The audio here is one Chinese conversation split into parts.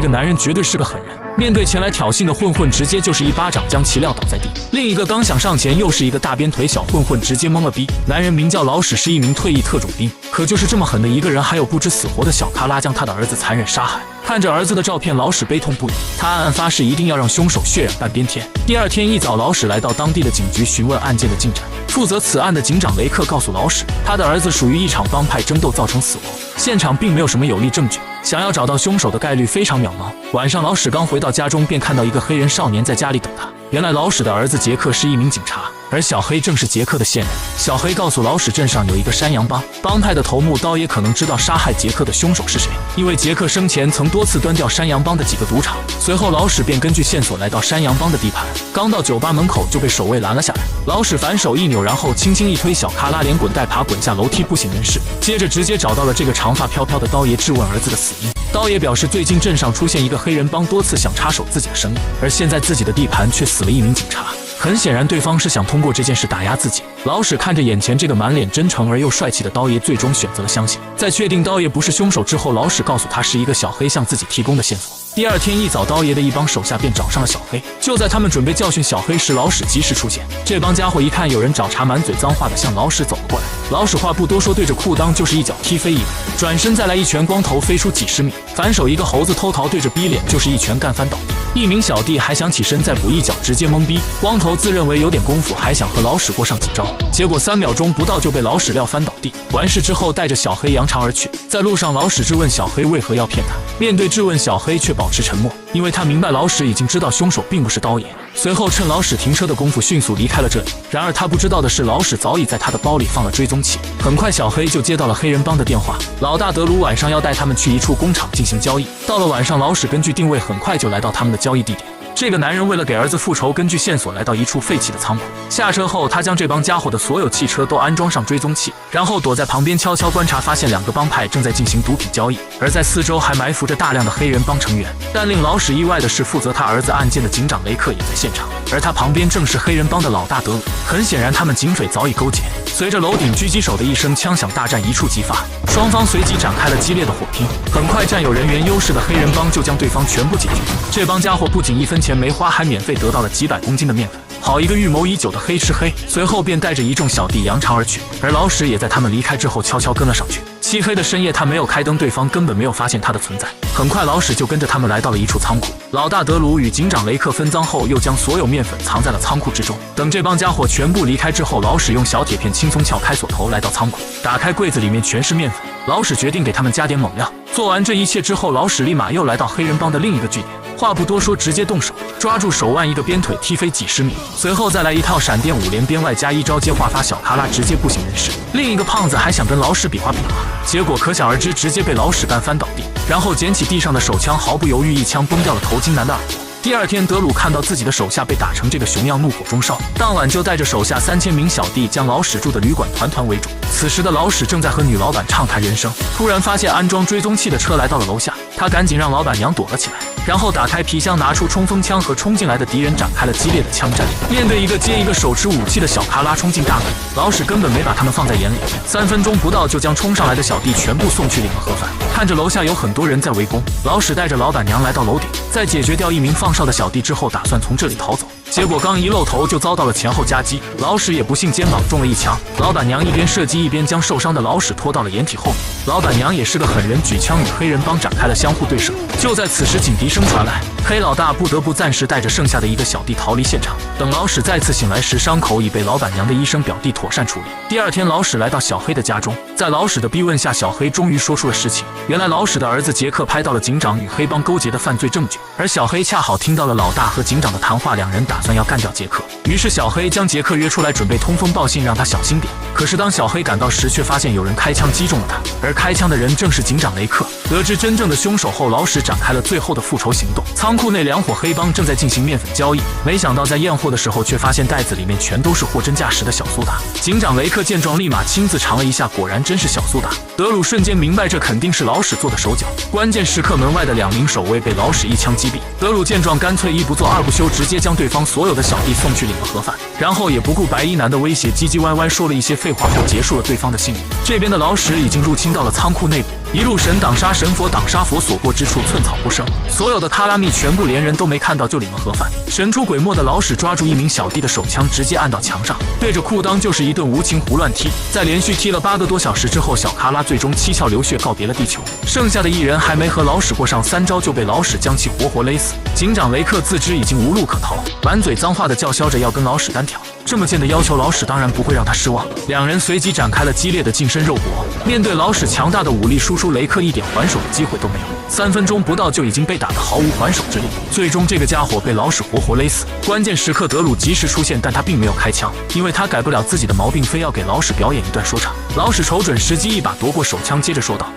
这个男人绝对是个狠人，面对前来挑衅的混混，直接就是一巴掌将其撂倒在地。另一个刚想上前，又是一个大鞭腿，小混混直接懵了逼。男人名叫老史，是一名退役特种兵，可就是这么狠的一个人，还有不知死活的小卡拉将他的儿子残忍杀害。看着儿子的照片，老史悲痛不已，他暗暗发誓一定要让凶手血染半边天。第二天一早，老史来到当地的警局询问案件的进展。负责此案的警长雷克告诉老史，他的儿子属于一场帮派争斗造成死亡，现场并没有什么有力证据，想要找到凶手的概率非常渺茫。晚上，老史刚回到家中，便看到一个黑人少年在家里等他。原来老史的儿子杰克是一名警察，而小黑正是杰克的线人。小黑告诉老史，镇上有一个山羊帮，帮派的头目刀爷可能知道杀害杰克的凶手是谁，因为杰克生前曾多次端掉山羊帮的几个赌场。随后老史便根据线索来到山羊帮的地盘，刚到酒吧门口就被守卫拦了下来。老史反手一扭，然后轻轻一推，小卡拉连滚带爬滚下楼梯，不省人事。接着直接找到了这个长发飘飘的刀爷，质问儿子的死因。刀爷表示，最近镇上出现一个黑人帮，多次想插手自己的生意，而现在自己的地盘却死了一名警察。很显然，对方是想通过这件事打压自己。老史看着眼前这个满脸真诚而又帅气的刀爷，最终选择了相信。在确定刀爷不是凶手之后，老史告诉他是一个小黑向自己提供的线索。第二天一早，刀爷的一帮手下便找上了小黑。就在他们准备教训小黑时，老史及时出现。这帮家伙一看有人找茬，满嘴脏话的向老史走了过来。老史话不多说，对着裤裆就是一脚踢飞一个，转身再来一拳，光头飞出几十米，反手一个猴子偷桃，对着逼脸就是一拳干翻倒地。一名小弟还想起身再补一脚，直接懵逼。光头自认为有点功夫，还想和老史过上几招，结果3秒钟不到就被老史撂翻倒地。完事之后，带着小黑扬长而去。在路上，老史质问小黑为何要骗他。面对质问，小黑却保持沉默，因为他明白老史已经知道凶手并不是刀爷。随后趁老史停车的功夫迅速离开了这里。然而他不知道的是，老史早已在他的包里放了追踪器。很快小黑就接到了黑人帮的电话，老大德鲁晚上要带他们去一处工厂进行交易。到了晚上，老史根据定位很快就来到他们的交易地点。这个男人为了给儿子复仇，根据线索来到一处废弃的仓库。下车后，他将这帮家伙的所有汽车都安装上追踪器，然后躲在旁边悄悄观察，发现2个帮派正在进行毒品交易，而在四周还埋伏着大量的黑人帮成员。但令老史意外的是，负责他儿子案件的警长雷克也在现场，而他旁边正是黑人帮的老大德鲁。很显然，他们警匪早已勾结。随着楼顶狙击手的一声枪响，大战一触即发，双方随即展开了激烈的火拼。很快，占有人员优势的黑人帮就将对方全部解决。这帮家伙不仅1分钱没花，还免费得到了几百公斤的面粉。好一个预谋已久的黑吃黑！随后便带着一众小弟扬长而去，而老史也在他们离开之后悄悄跟了上去。漆黑的深夜，他没有开灯，对方根本没有发现他的存在。很快，老史就跟着他们来到了一处仓库。老大德鲁与警长雷克分赃后，又将所有面粉藏在了仓库之中。等这帮家伙全部离开之后，老史用小铁片轻松撬开锁头，来到仓库，打开柜子，里面全是面粉。老史决定给他们加点猛料。做完这一切之后，老史立马又来到黑人帮的另一个据点。话不多说，直接动手，抓住手腕，一个鞭腿踢飞几十米，随后再来一套闪电5连鞭，外加一招接话发，小卡拉直接不省人事。另一个胖子还想跟老史比划比划，结果可想而知，直接被老史干翻倒地，然后捡起地上的手枪，毫不犹豫一枪崩掉了头巾男的耳朵。第二天，德鲁看到自己的手下被打成这个熊样，怒火中烧，当晚就带着手下3000名小弟将老史住的旅馆团团围住。此时的老史正在和女老板畅谈人生，突然发现安装追踪器的车来到了楼下，他赶紧让老板娘躲了起来，然后打开皮箱拿出冲锋枪，和冲进来的敌人展开了激烈的枪战。面对一个接一个手持武器的小卡拉冲进大门，老史根本没把他们放在眼里，3分钟不到就将冲上来的小弟全部送去领了盒饭。看着楼下有很多人在围攻，老史带着老板娘来到楼顶，在解决掉一名放哨的小弟之后，打算从这里逃走。结果刚一露头就遭到了前后夹击，老史也不幸肩膀中了一枪，老板娘一边射击一边将受伤的老史拖到了掩体后面。老板娘也是个狠人，举枪与黑人帮展开了相互对射。就在此时，警笛声传来，黑老大不得不暂时带着剩下的一个小弟逃离现场。等老史再次醒来时，伤口已被老板娘的医生表弟妥善处理。第二天，老史来到小黑的家中，在老史的逼问下，小黑终于说出了实情。原来老史的儿子杰克拍到了警长与黑帮勾结的犯罪证据，而小黑恰好听到了老大和警长的谈话，两人打算要干掉杰克。于是小黑将杰克约出来，准备通风报信，让他小心点。可是当小黑赶到时，却发现有人开枪击中了他，而开枪的人正是警长雷克。得知真正的凶手后，老史展开了最后的复仇行动。仓库内2伙黑帮正在进行面粉交易，没想到在验货的时候，却发现袋子里面全都是货真价实的小苏打。警长雷克见状，立马亲自尝了一下，果然真是小苏打。德鲁瞬间明白，这肯定是老史做的手脚。关键时刻，门外的2名守卫被老史一枪击毙。德鲁见状，干脆一不做二不休，直接将对方所有的小弟送去领了盒饭，然后也不顾白衣男的威胁，唧唧歪歪说了一些废话后，结束了对方的性命。这边的老史已经入侵到了仓库内部，一路神挡杀神佛挡杀佛，所过之处寸草不生。所有的卡拉密全部连人都没看到就领了盒饭。神出鬼没的老史抓住一名小弟的手枪，直接按到墙上，对着裤裆就是一顿无情胡乱踢。在连续踢了8个多小时之后，小卡拉最终七窍流血告别了地球。剩下的一人还没和老史过上3招，就被老史将其活活勒死。警长雷克自知已经无路可逃，满嘴脏话的叫嚣着要跟老史单挑。这么贱的要求，老史当然不会让他失望。两人随即展开了激烈的近身肉搏。面对老史强大的武力输出，雷克一点还手的机会都没有。3分钟不到就已经被打得毫无还手之力。最终这个家伙被老史活活勒死。关键时刻德鲁及时出现，但他并没有开枪，因为他改不了自己的毛病，非要给老史表演一段说唱。老史瞅准时机，一把夺过手枪，接着说道。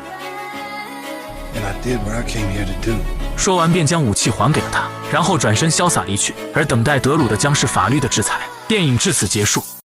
说完便将武器还给了他，然后转身潇洒离去。而等待德鲁的将是法律的制裁。电影至此结束。